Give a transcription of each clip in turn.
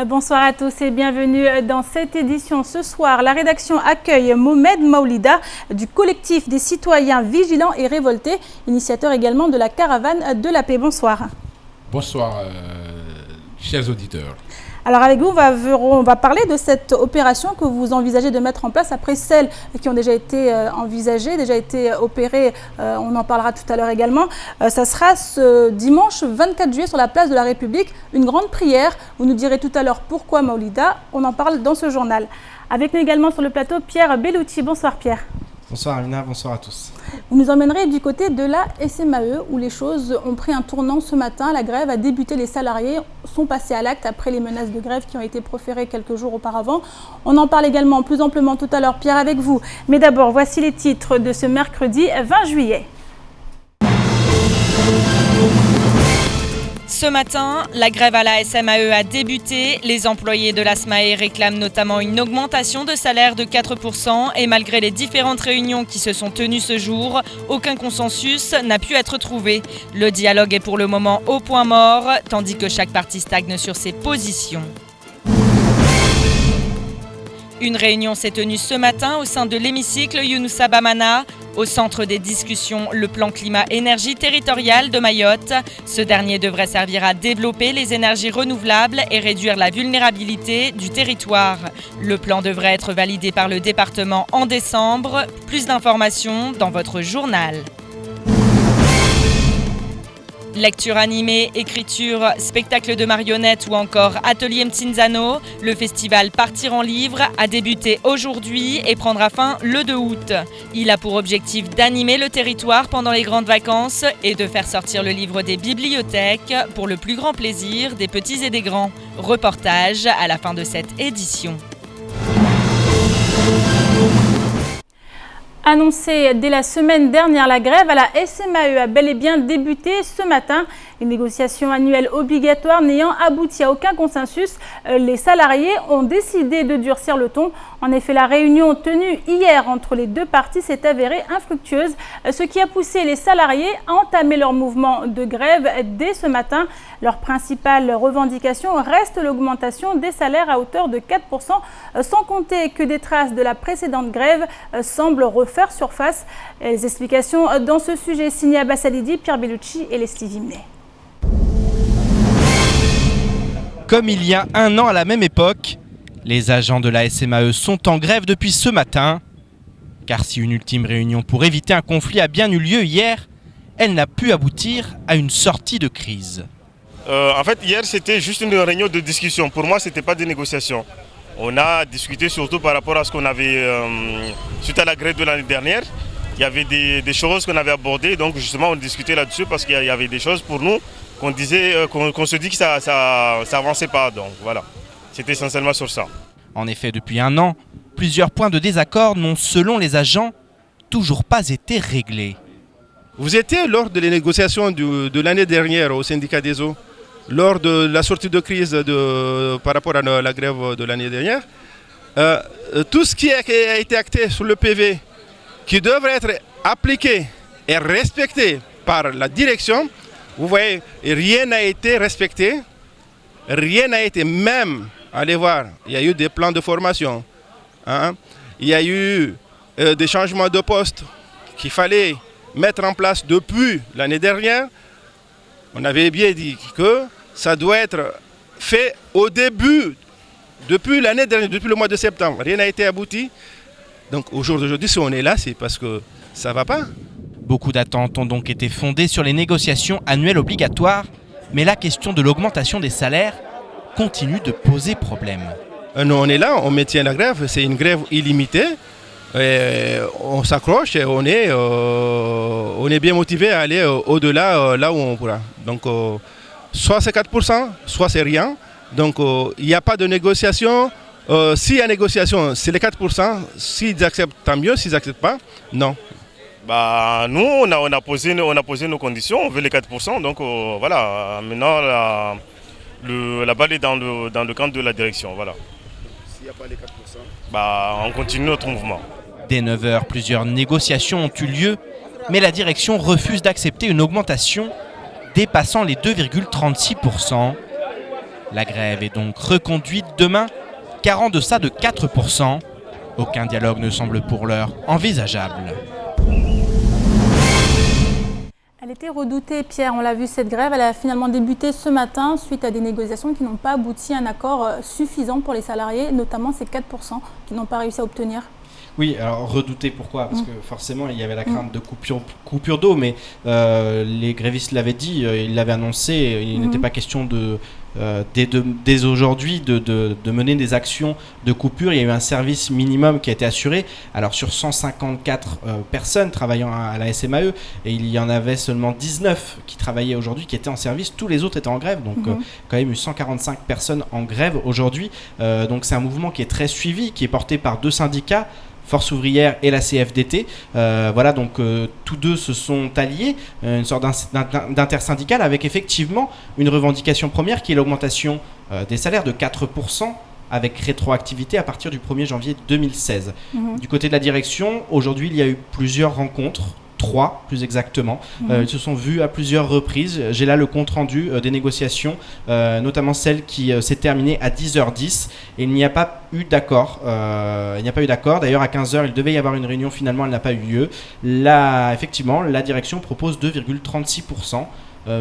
Bonsoir à tous et bienvenue dans cette édition. Ce soir, la rédaction accueille Mohamed Maoulida du collectif des citoyens vigilants et révoltés, initiateur également de la caravane de la paix. Bonsoir. Bonsoir, chers auditeurs. Alors avec vous, on va parler de cette opération que vous envisagez de mettre en place après celles qui ont déjà été envisagées, déjà été opérées. On en parlera tout à l'heure également. Ça sera ce dimanche 24 juillet sur la place de la République, une grande prière. Vous nous direz tout à l'heure pourquoi Maoulida. On en parle dans ce journal. Avec nous également sur le plateau, Pierre Bellouti. Bonsoir Pierre. Bonsoir Amina, bonsoir à tous. Vous nous emmènerez du côté de la SMAE où les choses ont pris un tournant ce matin. La grève a débuté, les salariés sont passés à l'acte après les menaces de grève qui ont été proférées quelques jours auparavant. On en parle également plus amplement tout à l'heure, Pierre, avec vous. Mais d'abord, voici les titres de ce mercredi 20 juillet. Ce matin, la grève à la SMAE a débuté. Les employés de la SMAE réclament notamment une augmentation de salaire de 4% et malgré les différentes réunions qui se sont tenues ce jour, aucun consensus n'a pu être trouvé. Le dialogue est pour le moment au point mort, tandis que chaque partie stagne sur ses positions. Une réunion s'est tenue ce matin au sein de l'hémicycle Younoussa Bamana. Au centre des discussions, le plan climat-énergie territorial de Mayotte. Ce dernier devrait servir à développer les énergies renouvelables et réduire la vulnérabilité du territoire. Le plan devrait être validé par le département en décembre. Plus d'informations dans votre journal. Lecture animée, écriture, spectacle de marionnettes ou encore atelier Mtinzano, le festival Partir en livre a débuté aujourd'hui et prendra fin le 2 août. Il a pour objectif d'animer le territoire pendant les grandes vacances et de faire sortir le livre des bibliothèques pour le plus grand plaisir des petits et des grands. Reportage à la fin de cette édition. Annoncée dès la semaine dernière, la grève à la SMAE a bel et bien débuté ce matin. Les négociations annuelles obligatoires n'ayant abouti à aucun consensus, les salariés ont décidé de durcir le ton. En effet, la réunion tenue hier entre les deux parties s'est avérée infructueuse, ce qui a poussé les salariés à entamer leur mouvement de grève dès ce matin. Leur principale revendication reste l'augmentation des salaires à hauteur de 4%, sans compter que des traces de la précédente grève semblent refaire surface. Les explications dans ce sujet signé Abbas Alidi, Pierre Bellouti et Leslie Vimnet. Comme il y a un an à la même époque, les agents de la SMAE sont en grève depuis ce matin. Car si une ultime réunion pour éviter un conflit a bien eu lieu hier, elle n'a pu aboutir à une sortie de crise. En fait, hier, c'était juste une réunion de discussion. Pour moi, ce n'était pas des négociations. On a discuté surtout par rapport à ce qu'on avait, suite à la grève de l'année dernière. Il y avait des choses qu'on avait abordées, donc justement, on discutait là-dessus parce qu'il y avait des choses pour nous qu'on disait, qu'on se dit que ça avançait pas. Donc voilà, c'était essentiellement sur ça. En effet, depuis un an, plusieurs points de désaccord n'ont, selon les agents, toujours pas été réglés. Vous étiez lors des négociations de l'année dernière au syndicat des eaux, lors de la sortie de crise par rapport à la grève de l'année dernière, tout ce qui a été acté sur le PV, qui devrait être appliqué et respecté par la direction, vous voyez, rien n'a été respecté, rien n'a été, même, allez voir, il y a eu des plans de formation, hein, il y a eu des changements de poste qu'il fallait mettre en place depuis l'année dernière. On avait bien dit que ça doit être fait au début, depuis l'année dernière, depuis le mois de septembre. Rien n'a été abouti. Donc au jour d'aujourd'hui, si on est là, c'est parce que ça ne va pas. Beaucoup d'attentes ont donc été fondées sur les négociations annuelles obligatoires, mais la question de l'augmentation des salaires continue de poser problème. Nous, on est là, on maintient la grève, c'est une grève illimitée. Et on s'accroche et on est bien motivé à aller au-delà, là où on pourra. Donc soit c'est 4%, soit c'est rien. Donc il n'y a pas de négociation. S'il y a négociation, c'est les 4%. S'ils acceptent, tant mieux. S'ils n'acceptent pas, non. Bah, nous, on a posé nos conditions, on veut les 4%. Donc voilà, maintenant la balle est dans le camp de la direction. Voilà. S'il n'y a pas les 4%, bah, on continue notre mouvement. Dès 9h, plusieurs négociations ont eu lieu, mais la direction refuse d'accepter une augmentation dépassant les 2,36%. La grève est donc reconduite demain, car en deçà de 4%, aucun dialogue ne semble pour l'heure envisageable. Elle était redoutée, Pierre, on l'a vu, cette grève, elle a finalement débuté ce matin suite à des négociations qui n'ont pas abouti à un accord suffisant pour les salariés, notamment ces 4% qui n'ont pas réussi à obtenir. Oui, alors redouté, pourquoi ? Parce que forcément, il y avait la crainte de coupure d'eau, mais les grévistes l'avaient dit, ils l'avaient annoncé, il n'était pas question dès aujourd'hui de mener des actions de coupure. Il y a eu un service minimum qui a été assuré. Alors sur 154 personnes travaillant à la SMAE, et il y en avait seulement 19 qui travaillaient aujourd'hui, qui étaient en service, tous les autres étaient en grève, donc quand même eu 145 personnes en grève aujourd'hui. Donc c'est un mouvement qui est très suivi, qui est porté par 2 syndicats, Force ouvrière et la CFDT. Voilà, donc tous deux se sont alliés, une sorte d'intersyndicale avec effectivement une revendication première qui est l'augmentation des salaires de 4% avec rétroactivité à partir du 1er janvier 2016. Du côté de la direction, aujourd'hui, il y a eu plusieurs rencontres. 3 plus exactement. Ils se sont vus à plusieurs reprises. J'ai là le compte rendu des négociations, notamment celle qui s'est terminée à 10h10 et il n'y a pas eu d'accord. D'ailleurs à 15h il devait y avoir une réunion, finalement elle n'a pas eu lieu. Là, effectivement, la direction propose 2,36%.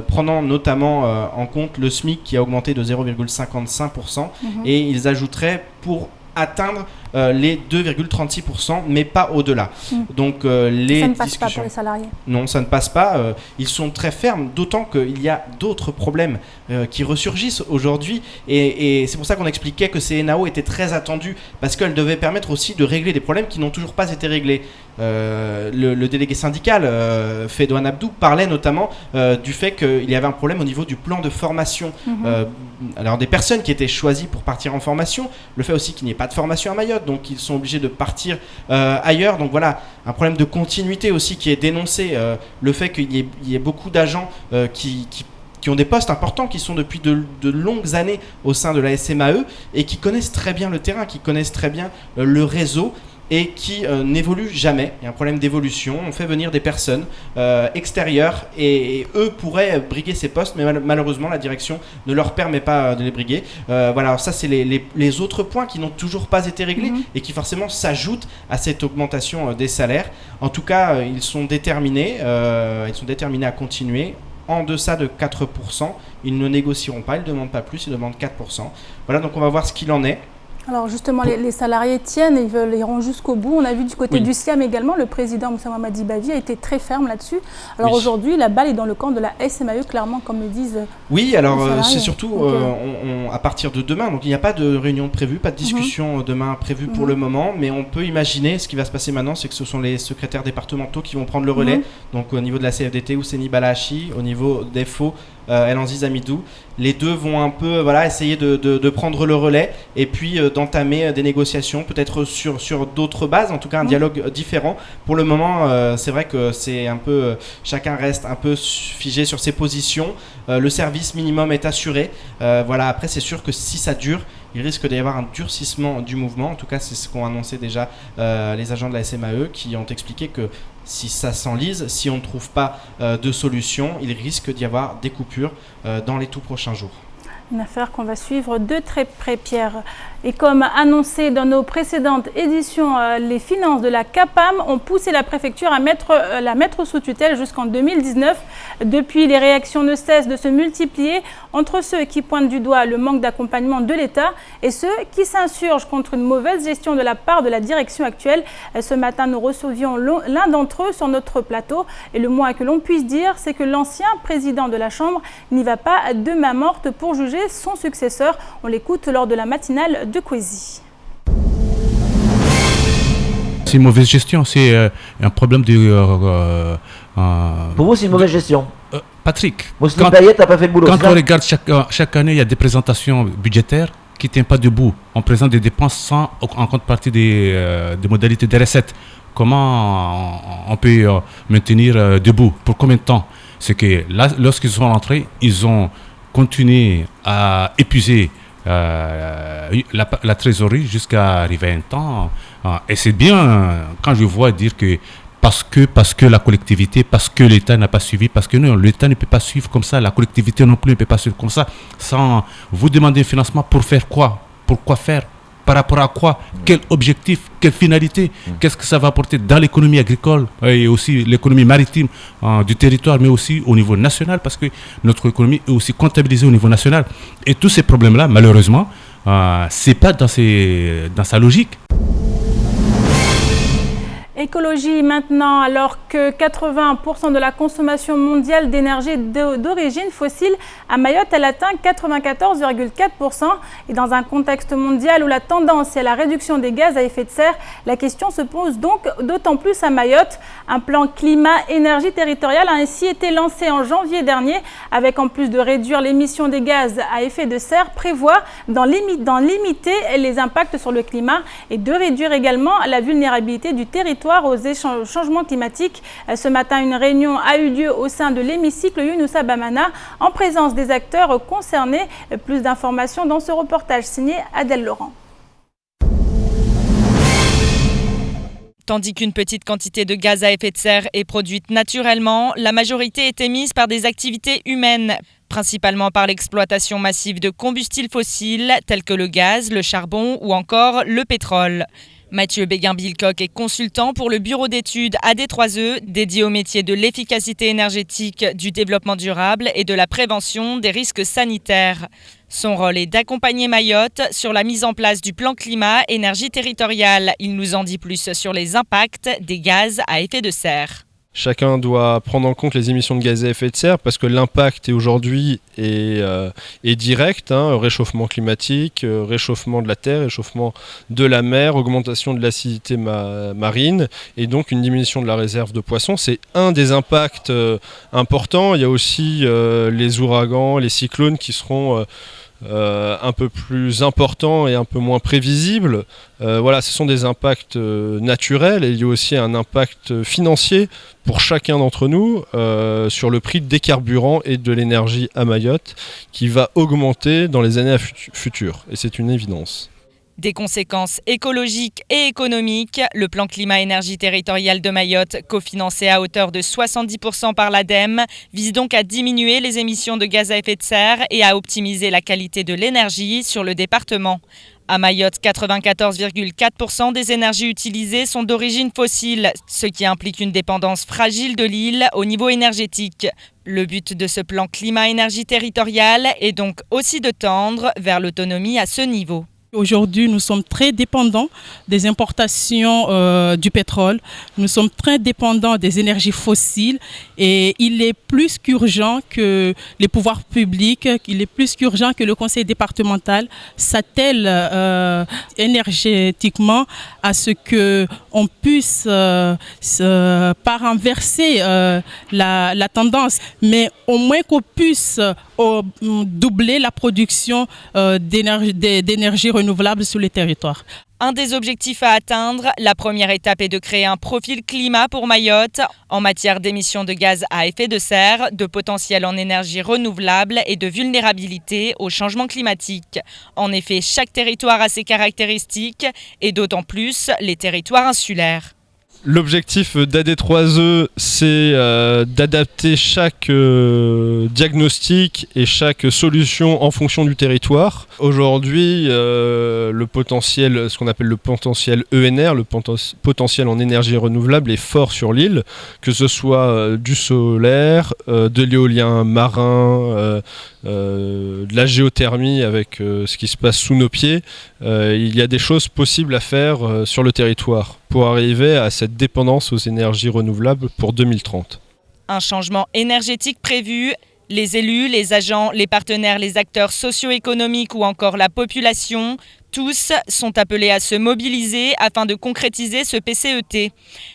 Prenant notamment en compte le SMIC qui a augmenté de 0,55% et ils ajouteraient pour atteindre les 2,36%, mais pas au-delà. Donc ça ne passe pas pour les salariés. Non, ça ne passe pas. Ils sont très fermes, d'autant qu'il y a d'autres problèmes qui ressurgissent aujourd'hui. Et c'est pour ça qu'on expliquait que ces NAO étaient très attendus, parce qu'elles devaient permettre aussi de régler des problèmes qui n'ont toujours pas été réglés. Le délégué syndical, Fedouane Abdou, parlait notamment du fait qu'il y avait un problème au niveau du plan de formation. Alors des personnes qui étaient choisies pour partir en formation, le fait aussi qu'il n'y ait pas de formation à Mayotte, donc ils sont obligés de partir ailleurs. Donc voilà, un problème de continuité aussi qui est dénoncé, le fait qu'il y ait beaucoup d'agents qui ont des postes importants, qui sont depuis de longues années au sein de la SMAE et qui connaissent très bien le terrain, qui connaissent très bien le réseau et qui n'évoluent jamais. Il y a un problème d'évolution. On fait venir des personnes extérieures et eux pourraient briguer ces postes, mais malheureusement la direction ne leur permet pas de les briguer. Voilà, alors ça c'est les autres points qui n'ont toujours pas été réglés et qui forcément s'ajoutent à cette augmentation des salaires. En tout cas, ils sont déterminés à continuer. En deçà de 4%, ils ne négocieront pas, ils ne demandent pas plus, ils demandent 4%. Voilà, donc on va voir ce qu'il en est. Alors justement, les salariés tiennent et ils iront jusqu'au bout. On a vu du côté du SIAM également, le président Moussa Mamadi Bavi a été très ferme là-dessus. Alors aujourd'hui, la balle est dans le camp de la SMAE, clairement, comme le disent oui, alors c'est surtout à partir de demain. Donc il n'y a pas de réunion prévue, pas de discussion demain prévue pour le moment. Mais on peut imaginer, ce qui va se passer maintenant, c'est que ce sont les secrétaires départementaux qui vont prendre le relais. Donc au niveau de la CFDT, Ouseni Balachi, au niveau d'EFO, El-Anziz Amidou. Les deux vont un peu essayer de prendre le relais et puis d'entamer des négociations, peut-être sur d'autres bases, en tout cas un dialogue différent. Pour le moment, c'est vrai que c'est un peu chacun reste un peu figé sur ses positions. Le service minimum est assuré. Voilà, après c'est sûr que si ça dure, il risque d'y avoir un durcissement du mouvement. En tout cas, c'est ce qu'ont annoncé déjà les agents de la SMAE qui ont expliqué que si ça s'enlise, si on ne trouve pas de solution, il risque d'y avoir des coupures dans les tout prochains jours. Une affaire qu'on va suivre de très près, Pierre. Et comme annoncé dans nos précédentes éditions, les finances de la CAPAM ont poussé la préfecture à la mettre sous tutelle jusqu'en 2019. Depuis, les réactions ne cessent de se multiplier entre ceux qui pointent du doigt le manque d'accompagnement de l'État et ceux qui s'insurgent contre une mauvaise gestion de la part de la direction actuelle. Ce matin, nous recevions l'un d'entre eux sur notre plateau. Et le moins que l'on puisse dire, c'est que l'ancien président de la Chambre n'y va pas de main morte pour juger son successeur. On l'écoute lors de la matinale de Kwesi. C'est une mauvaise gestion, c'est un problème de... Pour vous, c'est une mauvaise gestion. Patrick, Mousseline Payet n'a pas fait le boulot. Quand on regarde chaque année, il y a des présentations budgétaires qui ne tiennent pas debout. On présente des dépenses sans en contrepartie des modalités des recettes. Comment on peut maintenir debout? Pour combien de temps? C'est que là, lorsqu'ils sont rentrés, ils ont continué à épuiser la trésorerie jusqu'à arriver à un temps. Et c'est bien quand je vois dire que parce que la collectivité, parce que l'État n'a pas suivi, parce que non, l'État ne peut pas suivre comme ça, la collectivité non plus ne peut pas suivre comme ça, sans vous demander un financement pour faire quoi? Pourquoi faire? Par rapport à quoi? Quel objectif? Quelle finalité? Qu'est-ce que ça va apporter dans l'économie agricole et aussi l'économie maritime du territoire, mais aussi au niveau national, parce que notre économie est aussi comptabilisée au niveau national. Et tous ces problèmes-là, malheureusement, c'est pas dans sa logique. Écologie maintenant, alors que 80% de la consommation mondiale d'énergie d'origine fossile, à Mayotte, elle atteint 94,4%. Et dans un contexte mondial où la tendance est à la réduction des gaz à effet de serre, la question se pose donc d'autant plus à Mayotte. Un plan climat-énergie territorial a ainsi été lancé en janvier dernier, avec en plus de réduire l'émission des gaz à effet de serre, prévoit d'en limiter les impacts sur le climat et de réduire également la vulnérabilité du territoire aux changements climatiques. Ce matin, une réunion a eu lieu au sein de l'hémicycle Younoussa Bamana en présence des acteurs concernés. Plus d'informations dans ce reportage signé Adèle Laurent. Tandis qu'une petite quantité de gaz à effet de serre est produite naturellement, la majorité est émise par des activités humaines, principalement par l'exploitation massive de combustibles fossiles tels que le gaz, le charbon ou encore le pétrole. Mathieu Béguin-Bilcoq est consultant pour le bureau d'études AD3E dédié au métier de l'efficacité énergétique, du développement durable et de la prévention des risques sanitaires. Son rôle est d'accompagner Mayotte sur la mise en place du plan climat-énergie territoriale. Il nous en dit plus sur les impacts des gaz à effet de serre. Chacun doit prendre en compte les émissions de gaz à effet de serre parce que l'impact aujourd'hui est direct, réchauffement climatique, réchauffement de la terre, réchauffement de la mer, augmentation de l'acidité marine et donc une diminution de la réserve de poissons. C'est un des impacts importants. Il y a aussi les ouragans, les cyclones qui seront un peu plus importants et un peu moins prévisibles. Voilà, ce sont des impacts naturels et il y a aussi un impact financier pour chacun d'entre nous sur le prix des carburants et de l'énergie à Mayotte qui va augmenter dans les années futures et c'est une évidence. Des conséquences écologiques et économiques, le plan climat-énergie territorial de Mayotte, cofinancé à hauteur de 70% par l'ADEME, vise donc à diminuer les émissions de gaz à effet de serre et à optimiser la qualité de l'énergie sur le département. À Mayotte, 94,4% des énergies utilisées sont d'origine fossile, ce qui implique une dépendance fragile de l'île au niveau énergétique. Le but de ce plan climat-énergie territorial est donc aussi de tendre vers l'autonomie à ce niveau. Aujourd'hui, nous sommes très dépendants des importations du pétrole. Nous sommes très dépendants des énergies fossiles et il est plus qu'urgent que les pouvoirs publics, il est plus qu'urgent que le conseil départemental s'attelle énergétiquement à ce qu'on puisse pas renverser la tendance, mais au moins qu'on puisse doubler la production d'énergie renouvelable sur les territoires. Un des objectifs à atteindre, la première étape est de créer un profil climat pour Mayotte en matière d'émissions de gaz à effet de serre, de potentiel en énergie renouvelable et de vulnérabilité au changement climatique. En effet, chaque territoire a ses caractéristiques et d'autant plus les territoires insulaires. L'objectif d'AD3E, c'est d'adapter chaque diagnostic et chaque solution en fonction du territoire. Aujourd'hui, le potentiel, ce qu'on appelle le potentiel ENR, le potentiel en énergie renouvelable est fort sur l'île, que ce soit du solaire, de l'éolien marin, de la géothermie avec ce qui se passe sous nos pieds. Il y a des choses possibles à faire sur le territoire pour arriver à cette dépendance aux énergies renouvelables pour 2030. Un changement énergétique prévu. Les élus, les agents, les partenaires, les acteurs socio-économiques ou encore la population, tous sont appelés à se mobiliser afin de concrétiser ce PCET.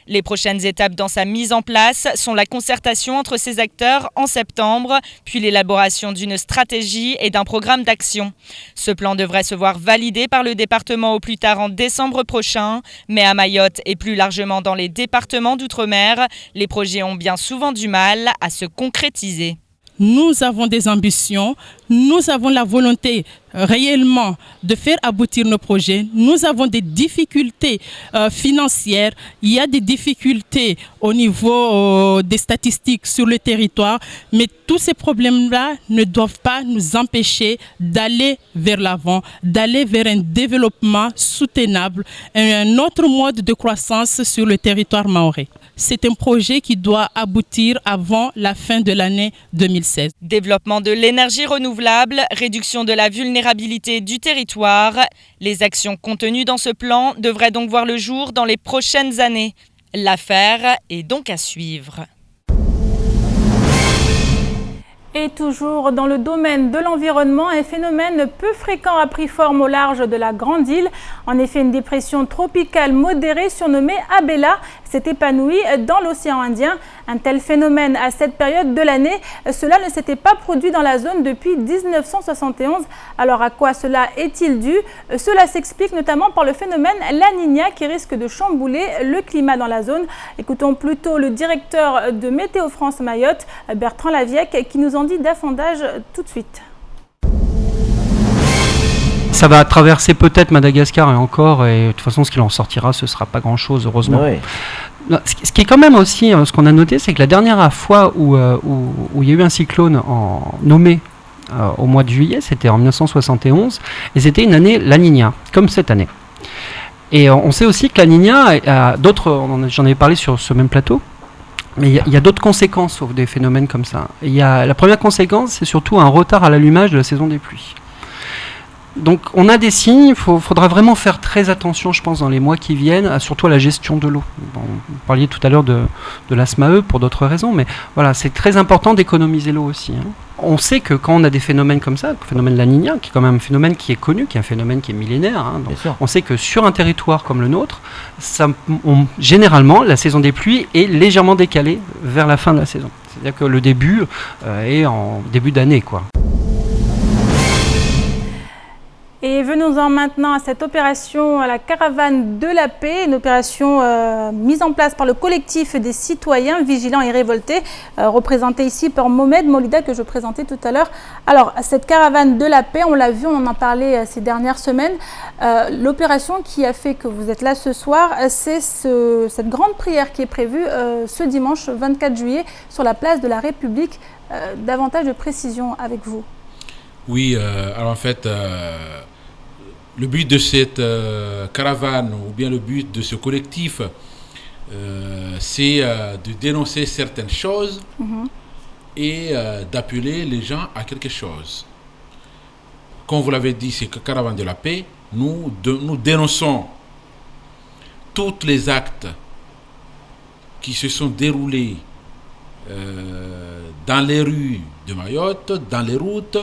Les prochaines étapes dans sa mise en place sont la concertation entre ces acteurs en septembre, puis l'élaboration d'une stratégie et d'un programme d'action. Ce plan devrait se voir validé par le département au plus tard en décembre prochain, mais à Mayotte et plus largement dans les départements d'outre-mer, les projets ont bien souvent du mal à se concrétiser. nous avons des ambitions, nous avons la volonté réellement de faire aboutir nos projets. Nous avons des difficultés financières, il y a des difficultés au niveau des statistiques sur le territoire, mais tous ces problèmes-là ne doivent pas nous empêcher d'aller vers l'avant, d'aller vers un développement soutenable, un autre mode de croissance sur le territoire mahorais. C'est un projet qui doit aboutir avant la fin de l'année 2016. Développement de l'énergie renouvelable, réduction de la vulnérabilité du territoire. Les actions contenues dans ce plan devraient donc voir le jour dans les prochaines années. L'affaire est donc à suivre. Et toujours dans le domaine de l'environnement, un phénomène peu fréquent a pris forme au large de la Grande Île. En effet, une dépression tropicale modérée surnommée Abella s'est épanouie dans l'océan Indien. Un tel phénomène à cette période de l'année, cela ne s'était pas produit dans la zone depuis 1971. Alors à quoi cela est-il dû? Cela s'explique notamment par le phénomène La Niña qui risque de chambouler le climat dans la zone. Écoutons plutôt le directeur de Météo France Mayotte, Bertrand Laviec, qui nous en dit davantage tout de suite. Ça va traverser peut-être Madagascar et encore, et de toute façon ce qu'il en sortira ce ne sera pas grand chose heureusement. Oui. Ce qui est quand même aussi, ce qu'on a noté, c'est que la dernière fois où il y a eu un cyclone nommé au mois de juillet, c'était en 1971, et c'était une année La Niña, comme cette année. Et on sait aussi que La Niña a d'autres, j'en avais parlé sur ce même plateau, mais il y a d'autres conséquences sur des phénomènes comme ça. La première conséquence, c'est surtout un retard à l'allumage de la saison des pluies. Donc on a des signes, il faudra vraiment faire très attention, je pense, dans les mois qui viennent, surtout à la gestion de l'eau. Bon, vous parliez tout à l'heure de la SMAE pour d'autres raisons, mais voilà, c'est très important d'économiser l'eau aussi. On sait que quand on a des phénomènes comme ça, le phénomène La Niña, qui est quand même un phénomène qui est connu, qui est un phénomène qui est millénaire, donc on sait que sur un territoire comme le nôtre, généralement la saison des pluies est légèrement décalée vers la fin de la saison. C'est-à-dire que le début est en début d'année, quoi. Et venons-en maintenant à cette opération à la caravane de la paix, une opération mise en place par le collectif des citoyens vigilants et révoltés, représenté ici par Mohamed Moulida que je présentais tout à l'heure. Alors, cette caravane de la paix, on l'a vu, on en a parlé ces dernières semaines. L'opération qui a fait que vous êtes là ce soir, c'est cette grande prière qui est prévue ce dimanche 24 juillet sur la place de la République. Davantage de précision avec vous. Oui, alors en fait, le but de cette caravane, ou bien le but de ce collectif, c'est de dénoncer certaines choses et d'appeler les gens à quelque chose. Comme vous l'avez dit, c'est que caravane de la paix, nous dénonçons tous les actes qui se sont déroulés dans les rues de Mayotte, dans les routes,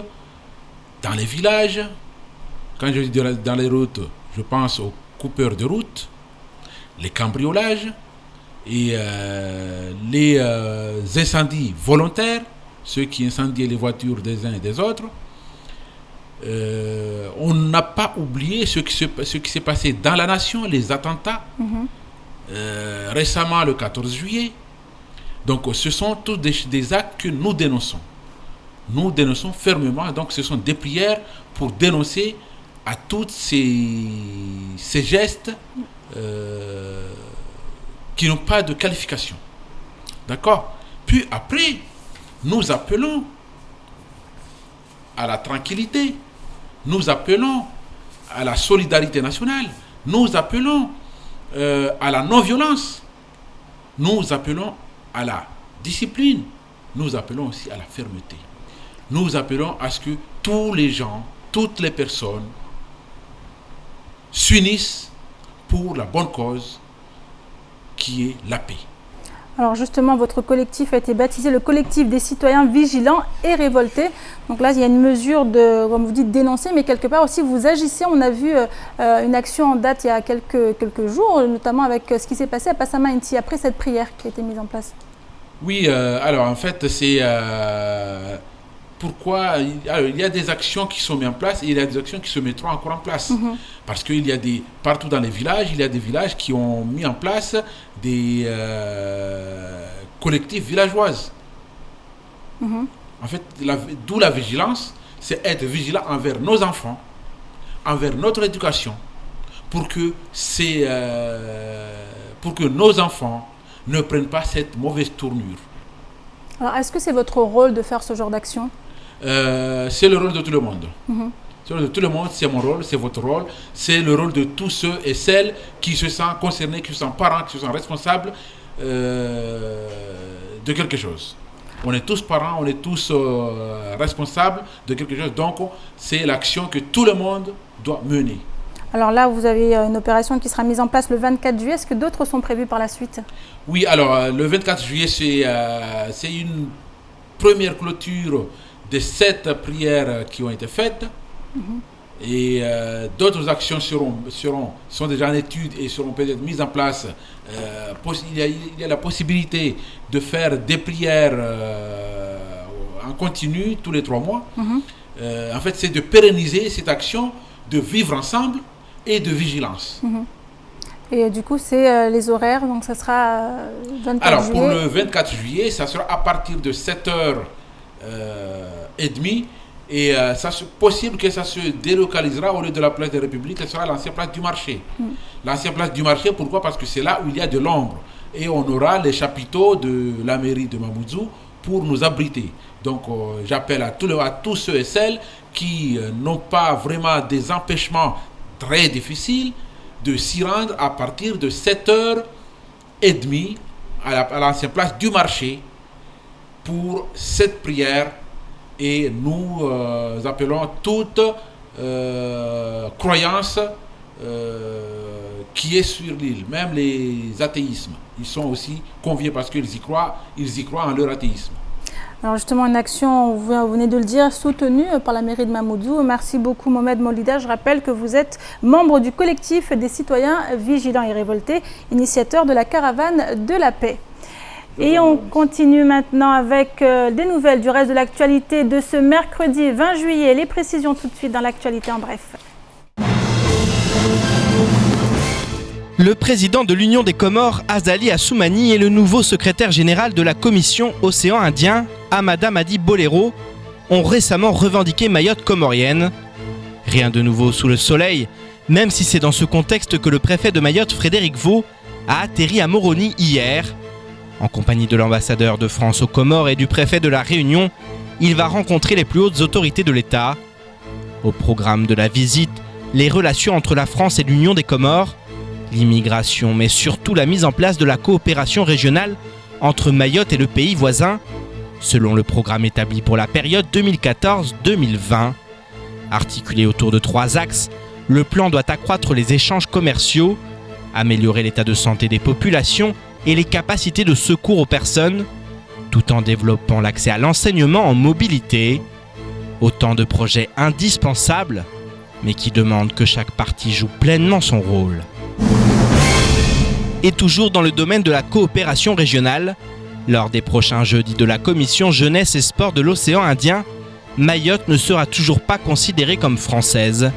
dans les villages. Quand je dis dans les routes, je pense aux coupeurs de route, les cambriolages et les incendies volontaires, ceux qui incendient les voitures des uns et des autres. On n'a pas oublié ce qui s'est passé dans la nation, les attentats, récemment le 14 juillet. Donc ce sont tous des actes que nous dénonçons. Nous dénonçons fermement, donc ce sont des prières pour dénoncer à tous ces gestes qui n'ont pas de qualification. D'accord? Puis après, nous appelons à la tranquillité, nous appelons à la solidarité nationale, nous appelons à la non-violence, nous appelons à la discipline, nous appelons aussi à la fermeté. Nous appelons à ce que tous les gens, toutes les personnes s'unissent pour la bonne cause qui est la paix. Alors justement, votre collectif a été baptisé le collectif des citoyens vigilants et révoltés. Donc là, il y a une mesure de, comme vous dites, dénoncer, mais quelque part aussi vous agissez. On a vu une action en date il y a quelques jours, notamment avec ce qui s'est passé à Passama Inti, après cette prière qui a été mise en place. Oui, alors en fait, c'est... pourquoi il y a des actions qui sont mises en place et il y a des actions qui se mettront encore en place. Parce qu'il y a partout dans les villages, il y a des villages qui ont mis en place des collectifs villageoises. En fait, d'où la vigilance, c'est être vigilant envers nos enfants, envers notre éducation, pour que nos enfants ne prennent pas cette mauvaise tournure. Alors, est-ce que c'est votre rôle de faire ce genre d'action? C'est le rôle de tout le monde. C'est le rôle de tout le monde, c'est mon rôle, c'est votre rôle, c'est le rôle de tous ceux et celles qui se sentent concernés, qui se sentent parents, qui se sentent responsables de quelque chose. On est tous parents, on est tous responsables de quelque chose, donc c'est l'action que tout le monde doit mener. Alors là, vous avez une opération qui sera mise en place le 24 juillet. Est-ce que d'autres sont prévus par la suite? Oui, alors le 24 juillet, c'est une première clôture des 7 prières qui ont été faites. Et d'autres actions sont déjà en étude et seront peut-être mises en place. Il y a la possibilité de faire des prières en continu tous les 3 mois. En fait, c'est de pérenniser cette action de vivre ensemble et de vigilance. Et du coup, c'est les horaires, donc ça sera 24 Alors, juillet. pour le 24 juillet, ça sera à partir de 7h30. Et c'est possible que ça se délocalisera au lieu de la place de la République, ce sera l'ancienne place du marché. L'ancienne place du marché, pourquoi? Parce que c'est là où il y a de l'ombre. Et on aura les chapiteaux de la mairie de Mamoudzou pour nous abriter. Donc j'appelle à tous ceux et celles qui n'ont pas vraiment des empêchements très difficiles de s'y rendre à partir de 7h30 à l'ancienne place du marché pour cette prière. Et nous appelons toute croyance qui est sur l'île, même les athéismes. Ils sont aussi conviés parce qu'ils y croient en leur athéisme. Alors justement, une action, vous venez de le dire, soutenue par la mairie de Mamoudzou. Merci beaucoup Mohamed Molida. Je rappelle que vous êtes membre du collectif des citoyens vigilants et révoltés, initiateur de la caravane de la paix. Et on continue maintenant avec des nouvelles du reste de l'actualité de ce mercredi 20 juillet. Les précisions tout de suite dans l'actualité en bref. Le président de l'Union des Comores, Azali Assoumani, et le nouveau secrétaire général de la Commission Océan Indien, Amada Madi Bolero, ont récemment revendiqué Mayotte comorienne. Rien de nouveau sous le soleil, même si c'est dans ce contexte que le préfet de Mayotte, Frédéric Vaux, a atterri à Moroni hier. En compagnie de l'ambassadeur de France aux Comores et du préfet de la Réunion, il va rencontrer les plus hautes autorités de l'État. Au programme de la visite, les relations entre la France et l'Union des Comores, l'immigration, mais surtout la mise en place de la coopération régionale entre Mayotte et le pays voisin, selon le programme établi pour la période 2014-2020. Articulé autour de 3 axes, le plan doit accroître les échanges commerciaux, améliorer l'état de santé des populations et les capacités de secours aux personnes, tout en développant l'accès à l'enseignement en mobilité. Autant de projets indispensables, mais qui demandent que chaque partie joue pleinement son rôle. Et toujours dans le domaine de la coopération régionale, lors des prochains jeudis de la Commission Jeunesse et Sport de l'Océan Indien, Mayotte ne sera toujours pas considérée comme française.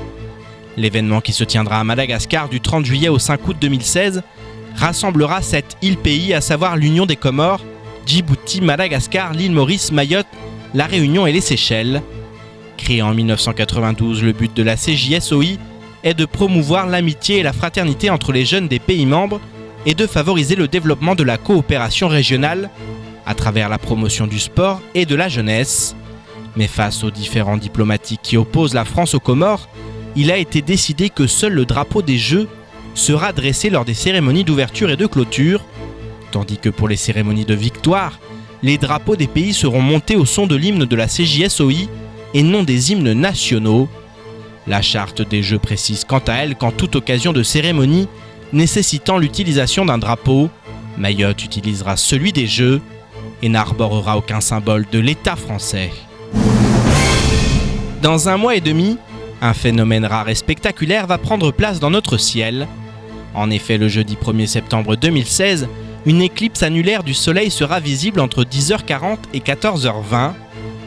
L'événement qui se tiendra à Madagascar du 30 juillet au 5 août 2016 rassemblera 7 îles-pays, à savoir l'Union des Comores, Djibouti, Madagascar, l'île Maurice, Mayotte, la Réunion et les Seychelles. Créé en 1992, le but de la CJSOI est de promouvoir l'amitié et la fraternité entre les jeunes des pays membres et de favoriser le développement de la coopération régionale à travers la promotion du sport et de la jeunesse. Mais face aux différends diplomatiques qui opposent la France aux Comores, il a été décidé que seul le drapeau des Jeux sera dressé lors des cérémonies d'ouverture et de clôture, tandis que pour les cérémonies de victoire, les drapeaux des pays seront montés au son de l'hymne de la CJSOI et non des hymnes nationaux. La charte des Jeux précise quant à elle qu'en toute occasion de cérémonie nécessitant l'utilisation d'un drapeau, Mayotte utilisera celui des Jeux et n'arborera aucun symbole de l'État français. Dans 1 mois et demi, un phénomène rare et spectaculaire va prendre place dans notre ciel. En effet, le jeudi 1er septembre 2016, une éclipse annulaire du Soleil sera visible entre 10h40 et 14h20.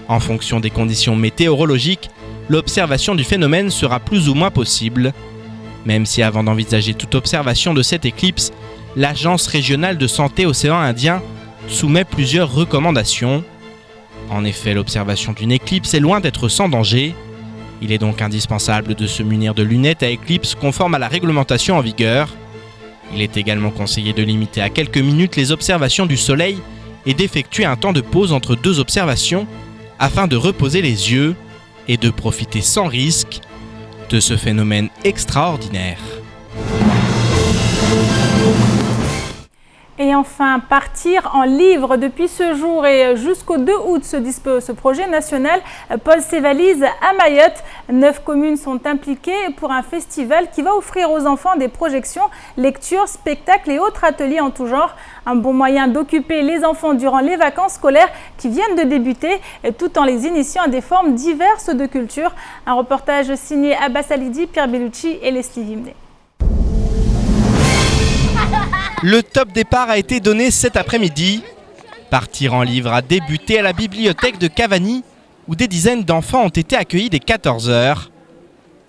En fonction des conditions météorologiques, l'observation du phénomène sera plus ou moins possible. Même si avant d'envisager toute observation de cette éclipse, l'Agence régionale de santé Océan Indien soumet plusieurs recommandations. En effet, l'observation d'une éclipse est loin d'être sans danger. Il est donc indispensable de se munir de lunettes à éclipse conformes à la réglementation en vigueur. Il est également conseillé de limiter à quelques minutes les observations du soleil et d'effectuer un temps de pause entre deux observations afin de reposer les yeux et de profiter sans risque de ce phénomène extraordinaire. Et enfin, partir en livre. Depuis ce jour et jusqu'au 2 août se dispose ce projet national Paul ses valises à Mayotte. 9 communes sont impliquées pour un festival qui va offrir aux enfants des projections, lectures, spectacles et autres ateliers en tout genre. Un bon moyen d'occuper les enfants durant les vacances scolaires qui viennent de débuter, tout en les initiant à des formes diverses de culture. Un reportage signé Abbas Alidi, Pierre Bellucci et Leslie Vimné. Le top départ a été donné cet après-midi. Partir en livre a débuté à la bibliothèque de Cavani, où des dizaines d'enfants ont été accueillis dès 14 h.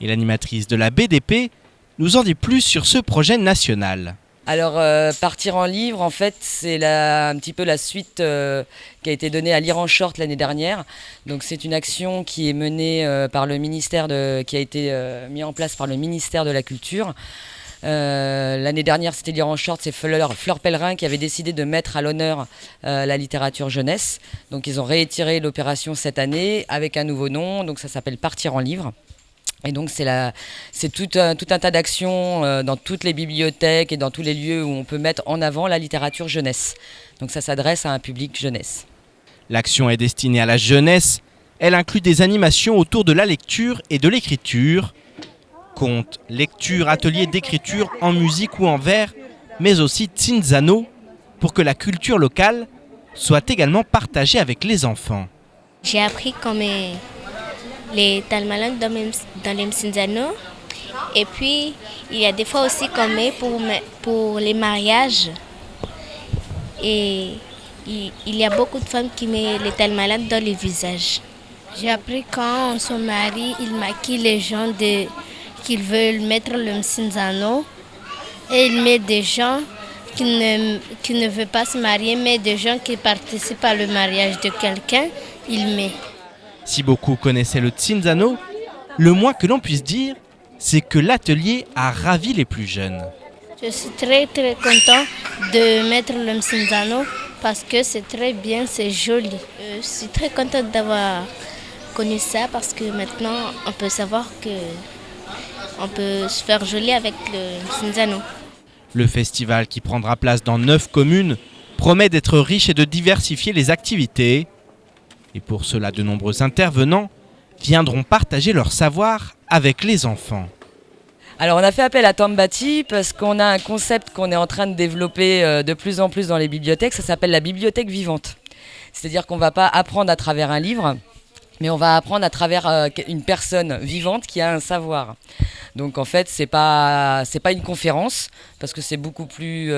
Et l'animatrice de la BDP nous en dit plus sur ce projet national. Alors, partir en livre, en fait, c'est un petit peu la suite qui a été donnée à Lire en Short l'année dernière. Donc, c'est une action qui est menée par le ministère qui a été mise en place par le ministère de la Culture. L'année dernière, c'était Lire en Short, c'est Fleur Pellerin qui avait décidé de mettre à l'honneur la littérature jeunesse. Donc ils ont réitéré l'opération cette année avec un nouveau nom, donc ça s'appelle Partir en livre. Et donc c'est tout un tas d'actions dans toutes les bibliothèques et dans tous les lieux où on peut mettre en avant la littérature jeunesse. Donc ça s'adresse à un public jeunesse. L'action est destinée à la jeunesse. Elle inclut des animations autour de la lecture et de l'écriture. Contes, lecture, ateliers d'écriture en musique ou en vers, mais aussi Tsinzano, pour que la culture locale soit également partagée avec les enfants. J'ai appris comme les talmalans dans les Tsinzano, et puis il y a des fois aussi comme pour les mariages, et il y a beaucoup de femmes qui mettent les talmalans dans les visages. J'ai appris quand on se marie, il maquille les gens qu'ils veulent mettre le Tsinzano, et il met des gens qui ne veulent pas se marier, mais des gens qui participent à le mariage de quelqu'un, il met. Si beaucoup connaissaient le Tsinzano, le moins que l'on puisse dire, c'est que l'atelier a ravi les plus jeunes. Je suis très très content de mettre le Tsinzano parce que c'est très bien, c'est joli. Je suis très contente d'avoir connu ça parce que maintenant on peut savoir que on peut se faire joli avec le Tsinzano. Le festival, qui prendra place dans 9 communes, promet d'être riche et de diversifier les activités. Et pour cela, de nombreux intervenants viendront partager leur savoir avec les enfants. Alors on a fait appel à Tambati parce qu'on a un concept qu'on est en train de développer de plus en plus dans les bibliothèques, ça s'appelle la bibliothèque vivante. C'est-à-dire qu'on ne va pas apprendre à travers un livre, mais on va apprendre à travers une personne vivante qui a un savoir. Donc en fait, c'est pas une conférence parce que c'est beaucoup plus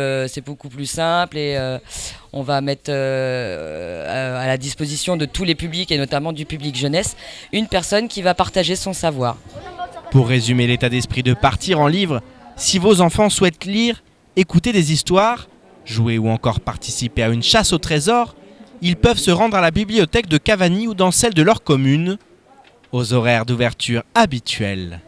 simple et on va mettre à la disposition de tous les publics et notamment du public jeunesse une personne qui va partager son savoir. Pour résumer l'état d'esprit de Partir en livre, si vos enfants souhaitent lire, écouter des histoires, jouer ou encore participer à une chasse au trésor, ils peuvent se rendre à la bibliothèque de Cavani ou dans celle de leur commune, aux horaires d'ouverture habituels.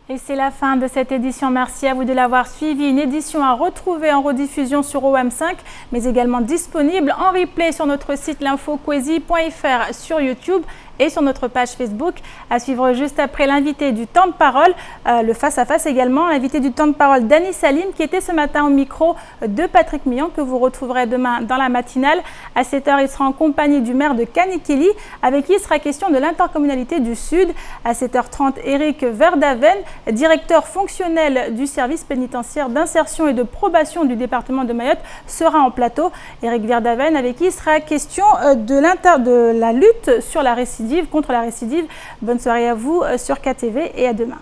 Et c'est la fin de cette édition. Merci à vous de l'avoir suivi. Une édition à retrouver en rediffusion sur OM5, mais également disponible en replay sur notre site l'infoquesi.fr, sur YouTube et sur notre page Facebook. À suivre juste après l'invité du temps de parole, le face-à-face également, l'invité du temps de parole Dani Salim, qui était ce matin au micro de Patrick Millon, que vous retrouverez demain dans la matinale. À 7 h, il sera en compagnie du maire de Kanikili, avec qui il sera question de l'intercommunalité du Sud. À 7 h 30, Éric Verdaven, directeur fonctionnel du service pénitentiaire d'insertion et de probation du département de Mayotte, sera en plateau. Éric Verdaven, avec qui il sera question de la lutte sur la récidive, contre la récidive. Bonne soirée à vous sur KTV et à demain.